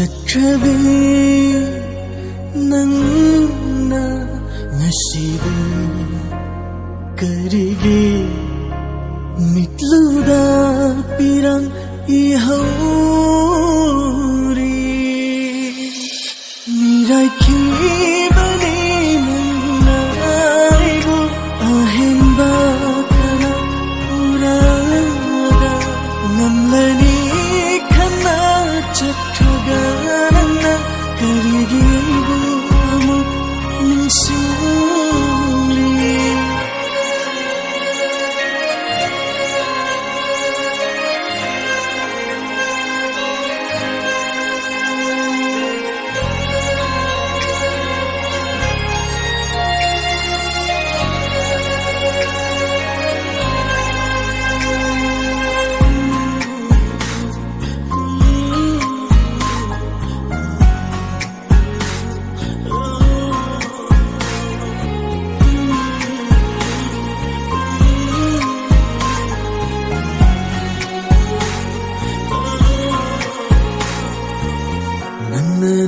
ꯆꯠꯈ꯭ꯔꯕꯤ ꯅꯪꯅ ꯉꯁꯤꯗꯤ ꯀꯔꯤꯒꯤ ꯃꯤꯠꯂꯨꯗ ꯄꯤꯔꯪ 이하오리 미라이키바니 나이고 아헨바카나 우라가 남라니 카나 착하가나 그리기고 아무 민수리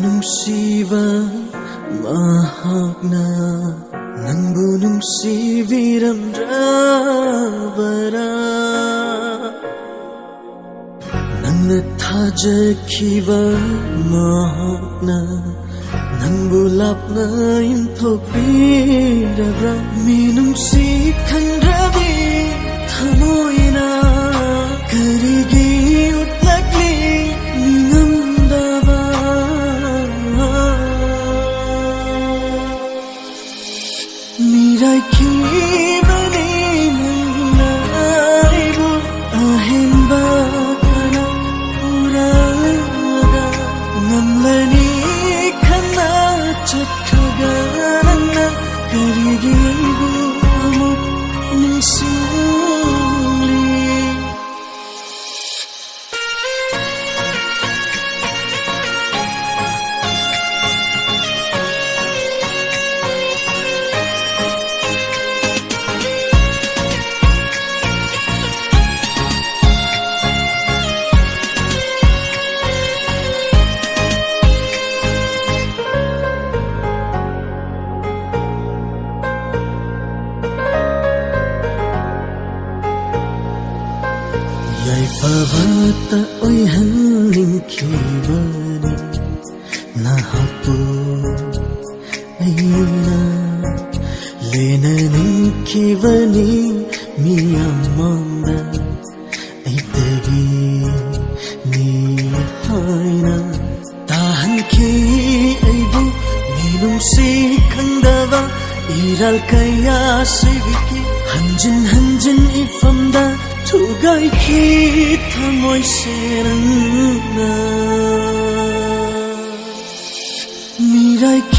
nungsiba mahakna nangbu nungsibiramdrabara nangna thajakiba mahakna nangbu lapna inthopirabra minungsi khandrabi thamoina karigi utlakli 미라이키바니 나이고 아헨바카나 우라가 남라니 카나 착하가나 그리기고 아무 민수리 야이파바타 오이한닝키바니 나하또 아이나 레나닝키바니 미야만다 아이테기 니하이나 다한키 아이부 미농시 칸다바 이랄까야 시비키 한진 이fam다 투가이키 타모이 세랑나 미라이키